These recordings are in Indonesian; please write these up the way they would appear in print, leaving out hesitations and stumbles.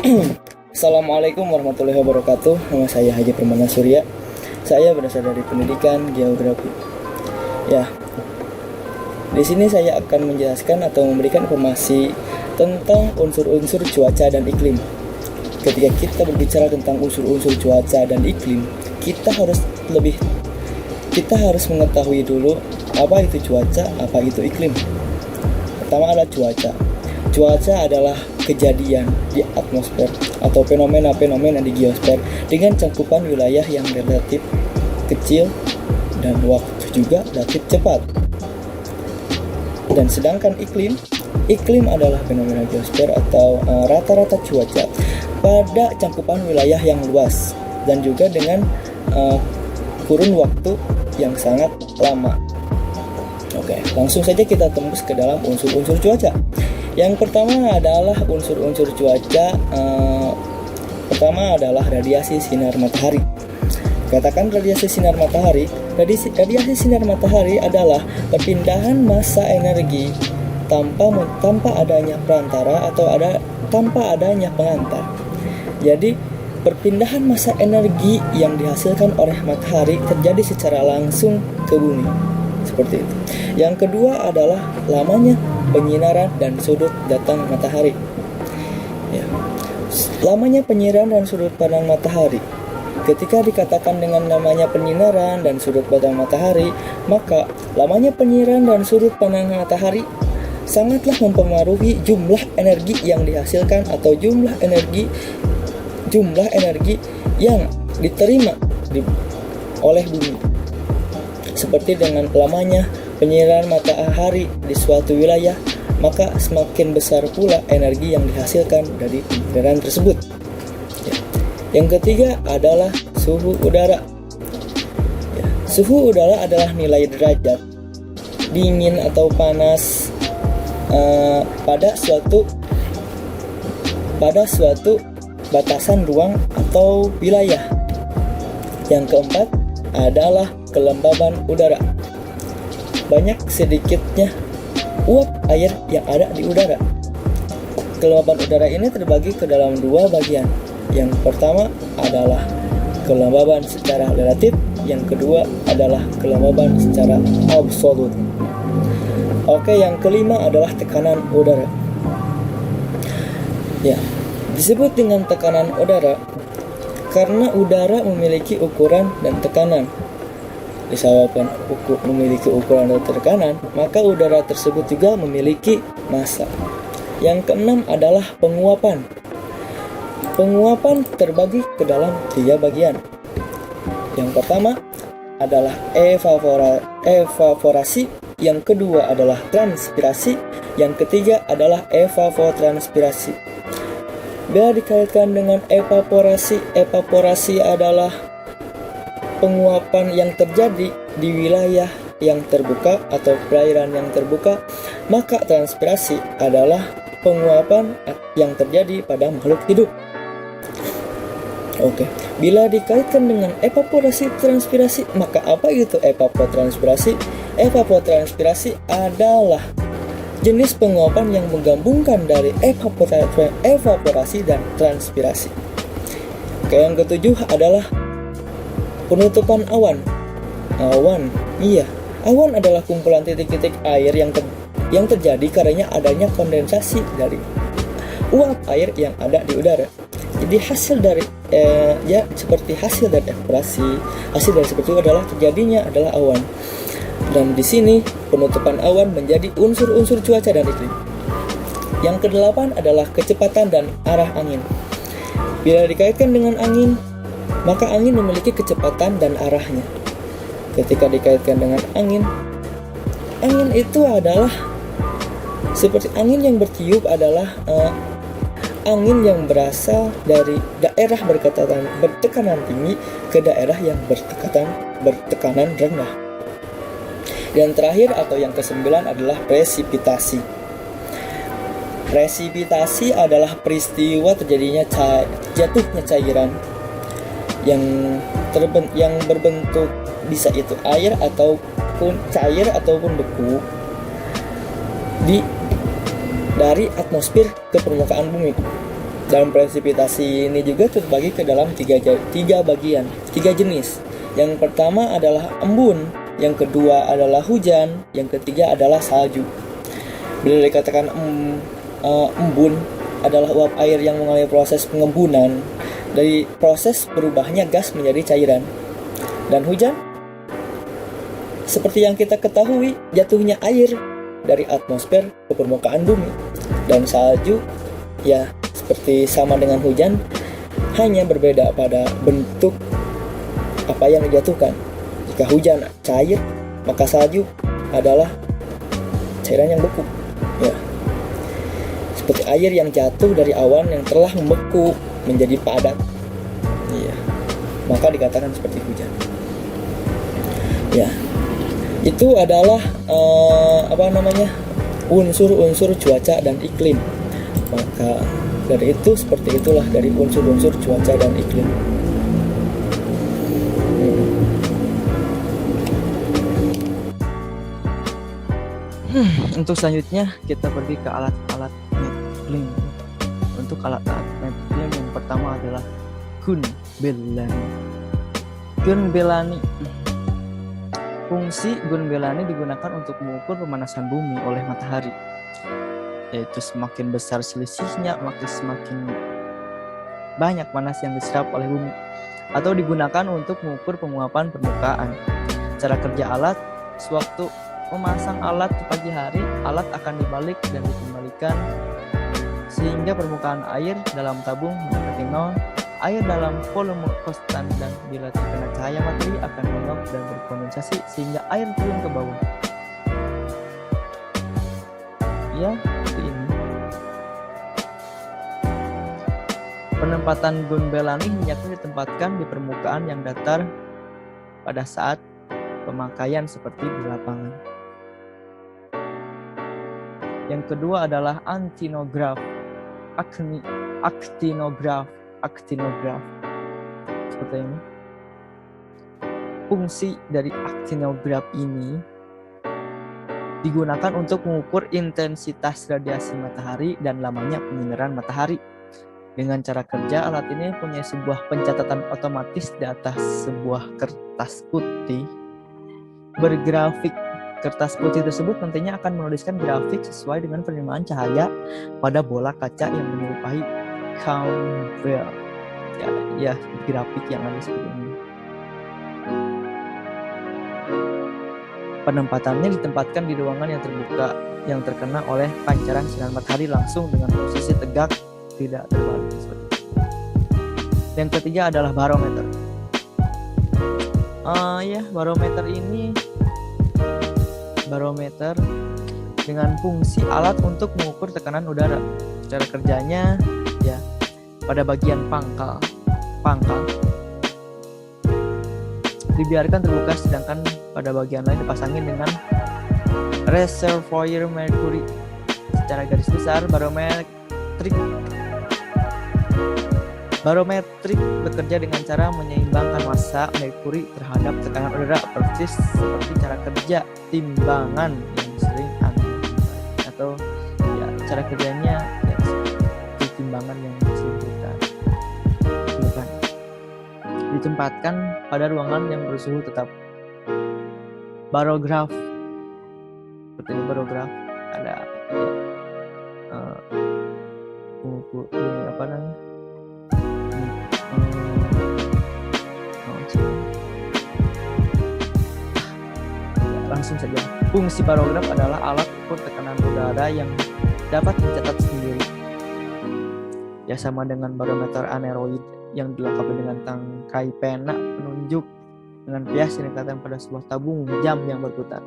Assalamualaikum warahmatullahi wabarakatuh. Nama saya Haji Permana Surya. Saya berasal dari pendidikan geografi. Ya, di sini saya akan menjelaskan atau memberikan informasi tentang unsur-unsur cuaca dan iklim. Ketika kita berbicara tentang unsur-unsur cuaca dan iklim, kita harus mengetahui dulu apa itu cuaca, apa itu iklim. Pertama adalah cuaca. Cuaca adalah kejadian di atmosfer atau fenomena-fenomena di geosfer dengan cakupan wilayah yang relatif kecil dan waktu juga relatif cepat. Dan sedangkan iklim adalah fenomena geosfer atau rata-rata cuaca pada cakupan wilayah yang luas dan juga dengan kurun waktu yang sangat lama. Oke, langsung saja kita tembus ke dalam unsur-unsur cuaca. Yang pertama adalah unsur-unsur cuaca. Pertama adalah radiasi sinar matahari. Katakan radiasi sinar matahari. Radiasi sinar matahari adalah perpindahan massa energi tanpa adanya perantara atau tanpa adanya pengantar. Jadi perpindahan massa energi yang dihasilkan oleh matahari terjadi secara langsung ke bumi. Seperti itu. Yang kedua adalah lamanya penyinaran dan sudut datang matahari. Ya. Lamanya penyinaran dan sudut pandang matahari. Ketika dikatakan dengan namanya penyinaran dan sudut pandang matahari, maka lamanya penyinaran dan sudut pandang matahari sangatlah mempengaruhi jumlah energi yang dihasilkan atau jumlah energi yang diterima oleh bumi. Seperti dengan lamanya penyinaran matahari di suatu wilayah, maka semakin besar pula energi yang dihasilkan dari penyinaran tersebut. Ya. Yang ketiga adalah suhu udara. Ya. Suhu udara adalah nilai derajat dingin atau panas pada suatu batasan ruang atau wilayah. Yang keempat adalah kelembaban udara. Banyak sedikitnya uap air yang ada di udara. Kelembaban udara ini terbagi ke dalam dua bagian. Yang pertama adalah kelembaban secara relatif, yang kedua adalah kelembaban secara absolut. Oke, yang kelima adalah tekanan udara. Ya, disebut dengan tekanan udara karena udara memiliki ukuran dan tekanan. Disebabkan memiliki ukuran dan tekanan, maka udara tersebut juga memiliki massa. Yang keenam adalah penguapan. Penguapan terbagi ke dalam tiga bagian. Yang pertama adalah evaporasi, yang kedua adalah transpirasi, yang ketiga adalah evapotranspirasi. Bila dikaitkan dengan evaporasi adalah penguapan yang terjadi di wilayah yang terbuka atau perairan yang terbuka, maka transpirasi adalah penguapan yang terjadi pada makhluk hidup. Oke, bila dikaitkan dengan evaporasi transpirasi, maka apa itu evapotranspirasi? Evapotranspirasi adalah jenis penguapan yang menggabungkan dari evaporasi dan transpirasi. Oke, yang ketujuh adalah penutupan awan. Awan adalah kumpulan titik-titik air yang terjadi karena adanya kondensasi dari uap air yang ada di udara. Jadi hasil dari hasil dari seperti itu adalah terjadinya adalah awan. Dan di sini penutupan awan menjadi unsur-unsur cuaca dan iklim. Yang kedelapan adalah kecepatan dan arah angin. Bila dikaitkan dengan angin, maka angin memiliki kecepatan dan arahnya. Ketika dikaitkan dengan angin itu adalah seperti angin yang bertiup adalah angin yang berasal dari daerah bertekanan tinggi ke daerah yang bertekanan rendah. Dan terakhir atau yang kesembilan adalah presipitasi. Presipitasi adalah peristiwa terjadinya jatuhnya cairan yang berbentuk bisa itu air ataupun cair ataupun beku dari atmosfer ke permukaan bumi. Dan presipitasi ini juga terbagi ke dalam tiga jenis. Yang pertama adalah embun, yang kedua adalah hujan, yang ketiga adalah salju. Bila dikatakan embun adalah uap air yang mengalami proses pengembunan dari proses berubahnya gas menjadi cairan. Dan hujan, seperti yang kita ketahui, jatuhnya air dari atmosfer ke permukaan bumi. Dan salju, ya seperti sama dengan hujan, hanya berbeda pada bentuk apa yang dijatuhkan. Jika hujan cair, maka salju adalah cairan yang beku. Ya, seperti air yang jatuh dari awan yang telah membeku menjadi padat. Iya, maka dikatakan seperti hujan. Ya, itu adalah unsur-unsur cuaca dan iklim. Maka dari itu seperti itulah dari unsur-unsur cuaca dan iklim. Untuk selanjutnya kita pergi ke alat-alat mapping. Untuk alat-alat mapping yang pertama adalah Gun Belani. Fungsi Gun Belani digunakan untuk mengukur pemanasan bumi oleh matahari. Yaitu semakin besar selisihnya, maka semakin banyak panas yang diserap oleh bumi. Atau digunakan untuk mengukur penguapan permukaan. Cara kerja alat, sewaktu memasang alat di pagi hari, alat akan dibalik dan dikembalikan sehingga permukaan air dalam tabung mendekati nol. Air dalam volume konstan dan bila terkena cahaya matahari akan menguap dan berkondensasi sehingga air turun ke bawah. Ya, seperti ini. Penempatan Gun Belani hendaknya ditempatkan di permukaan yang datar pada saat pemakaian seperti di lapangan. Yang kedua adalah aktinograf. Seperti ini. Fungsi dari aktinograf ini digunakan untuk mengukur intensitas radiasi matahari dan lamanya penyinaran matahari. Dengan cara kerja, alat ini punya sebuah pencatatan otomatis di atas sebuah kertas putih bergrafik. Kertas putih tersebut nantinya akan menuliskan grafik sesuai dengan penerimaan cahaya pada bola kaca yang menyerupai conveyor. Ya, grafik yang ada seperti ini. Penempatannya ditempatkan di ruangan yang terbuka yang terkena oleh pancaran sinar matahari langsung dengan posisi tegak, tidak terbalik seperti itu. Yang ketiga adalah barometer. Barometer dengan fungsi alat untuk mengukur tekanan udara. Cara kerjanya ya pada bagian pangkal dibiarkan terbuka, sedangkan pada bagian lain dipasangin dengan reservoir merkuri. Secara garis besar, barometrik bekerja dengan cara menyeimbangkan massa merkuri terhadap tekanan udara, persis seperti cara kerja timbangan yang sering Anda atau ya cara kerjanya ya seperti timbangan yang sering kita lakukan. Ditempatkan pada ruangan yang bersuhu tetap. Barograf, seperti ini barograf ada langsung saja. Fungsi barograf adalah alat ukur tekanan udara yang dapat mencatat sendiri. Ya, sama dengan barometer aneroid yang dilengkapi dengan tangkai pena penunjuk dengan pias yang dikatakan pada sebuah tabung jam yang berputar.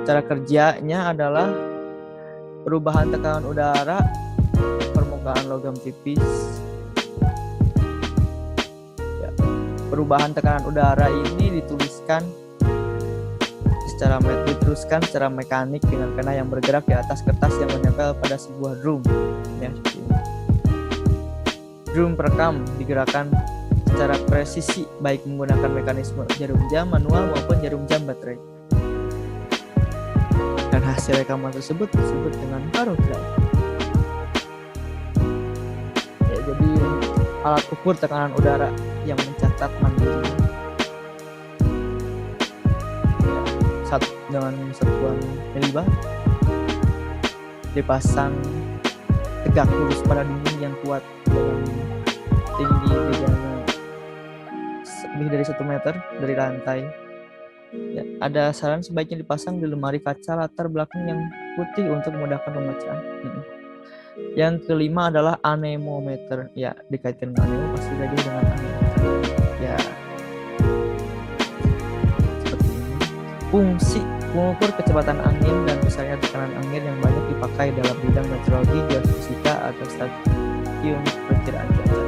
Cara kerjanya adalah perubahan tekanan udara permukaan logam tipis. Ya, perubahan tekanan udara ini diteruskan secara mekanik dengan pena yang bergerak di atas kertas yang menempel pada sebuah drum. Ya, drum perekam digerakkan secara presisi baik menggunakan mekanisme jarum jam manual maupun jarum jam baterai. Dan hasil rekaman tersebut disebut dengan barograf. alat ukur tekanan udara yang mencatat mandiri dengan satuan milibar, dipasang tegak lurus pada dinding yang kuat dengan tinggi lebih dari 1 meter dari lantai. Ya, ada saran sebaiknya dipasang di lemari kaca latar belakang yang putih untuk memudahkan pembacaan. Yang kelima adalah anemometer. Ya, dikaitkan dengan anemo pasti saja dengan anemometer. Ya, seperti ini. Fungsi mengukur kecepatan angin dan besarnya tekanan angin yang banyak dipakai dalam bidang meteorologi, geofisika, atau stasiun perakiraan cuaca.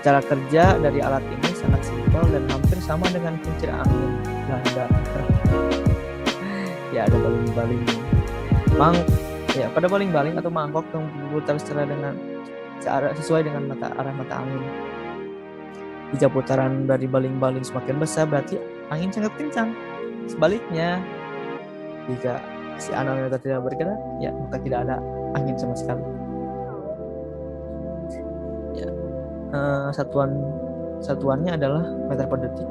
Cara kerja dari alat ini sangat simpel dan hampir sama dengan kincir angin Belanda. Ya, ada baling-baling. Pada baling-baling atau mangkok yang berputar sesuai dengan arah mata angin. Jika putaran dari baling-baling semakin besar berarti angin sangat kencang. Sebaliknya, jika si anemometer tidak bergerak, ya maka tidak ada angin sama sekali. Ya, satuannya adalah meter per detik,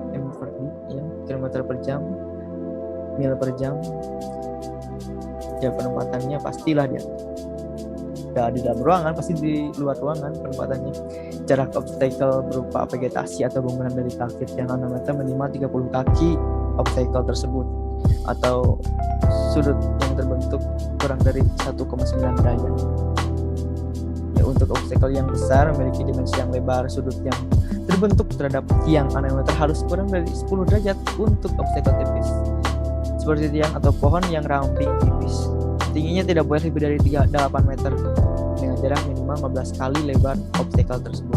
ya, kilometer per jam, mil per jam. Ya, penempatannya pastilah dia tidak di dalam ruangan, pasti di luar ruangan penempatannya. Jarak obstacle berupa vegetasi atau bangunan dari kaki tiang anemometer minimal 30 kaki obstacle tersebut, atau sudut yang terbentuk kurang dari 1,9 derajat. Ya, untuk obstacle yang besar memiliki dimensi yang lebar, sudut yang terbentuk terhadap tiang anemometer harus kurang dari 10 derajat. Untuk obstacle tipis seperti tiang atau pohon yang ramping tipis, tingginya tidak boleh lebih dari 8 meter dengan jarak minimal 15 kali lebar obstacle tersebut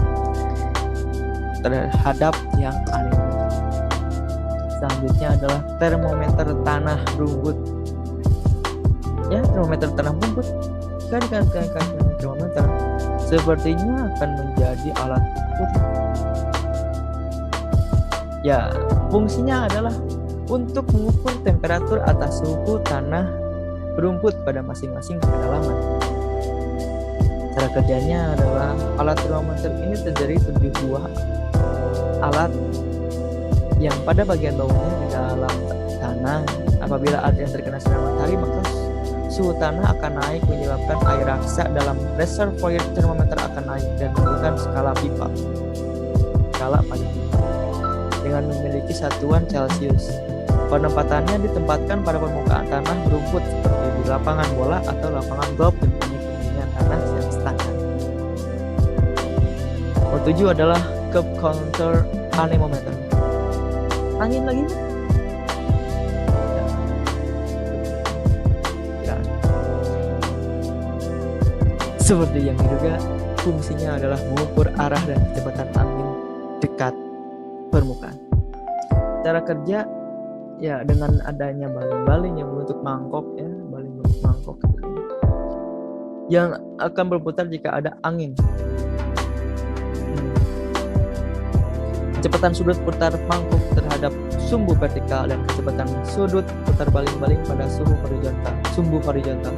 terhadap tiang anemometer. Selanjutnya adalah termometer tanah rumput. Ya, termometer tanah rumput jika dikaitkan dengan termometer sepertinya akan menjadi alat ukur. Ya, fungsinya adalah untuk mengukur temperatur atas suhu tanah rumput pada masing-masing kedalaman. Cara kerjanya adalah alat termometer ini terdiri dari 7 buah alat yang pada bagian bawahnya di dalam tanah. Apabila alat yang terkena sinar matahari, maka suhu tanah akan naik menyebabkan air raksa dalam reservoir termometer akan naik dan menggunakan skala pipa. Skala pada pipa dengan memiliki satuan Celcius. Penempatannya ditempatkan pada permukaan tanah berumput seperti di lapangan bola atau lapangan golf yang punya ketinggian tanah yang standar. Nomor 7 adalah curb counter anemometer. Angin lagi? Ya. Seperti yang diduga, fungsinya adalah mengukur arah dan kecepatan angin dekat permukaan. Cara kerja ya dengan adanya baling-baling yang bentuk mangkok, ya, baling bentuk mangkok yang akan berputar jika ada angin. Kecepatan sudut putar mangkuk terhadap sumbu vertikal dan kecepatan sudut putar baling-baling pada sumbu horizontal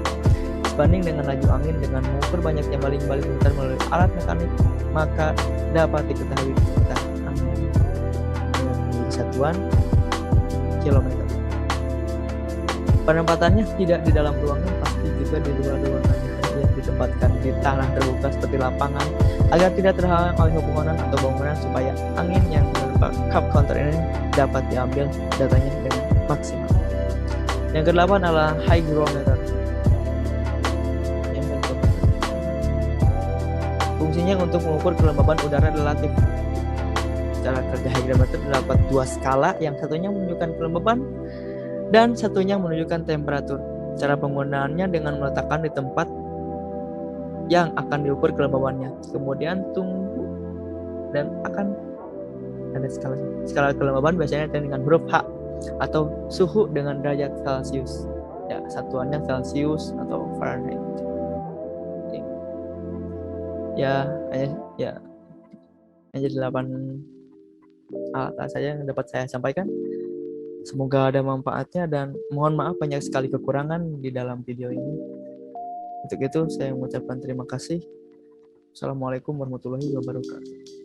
sebanding dengan laju angin. Dengan mengukur banyaknya baling-baling putar melalui alat mekanik, maka dapat diketahui kecepatan angin dengan satuan kilometer. Penempatannya tidak di dalam ruangan, pasti juga di luar ruangan yang ditempatkan di tanah terbuka seperti lapangan agar tidak terhalang oleh pepohonan atau bangunan, supaya angin yang berupa curb counter ini dapat diambil datanya dengan maksimal. Yang kedelapan adalah hygrometer. Fungsinya untuk mengukur kelembaban udara relatif. Cara kerja hygrometer terdapat 2 skala, yang satunya menunjukkan kelembaban dan satunya menunjukkan temperatur. Cara penggunaannya dengan meletakkan di tempat yang akan diukur kelembabannya, kemudian tunggu dan akan ada skala kelembaban biasanya dengan huruf H atau suhu dengan derajat Celcius. Ya, satuannya Celcius atau Fahrenheit. Ya, hanya 8 alat saja yang dapat saya sampaikan. Semoga ada manfaatnya dan mohon maaf banyak sekali kekurangan di dalam video ini. Untuk itu saya mengucapkan terima kasih. Assalamualaikum warahmatullahi wabarakatuh.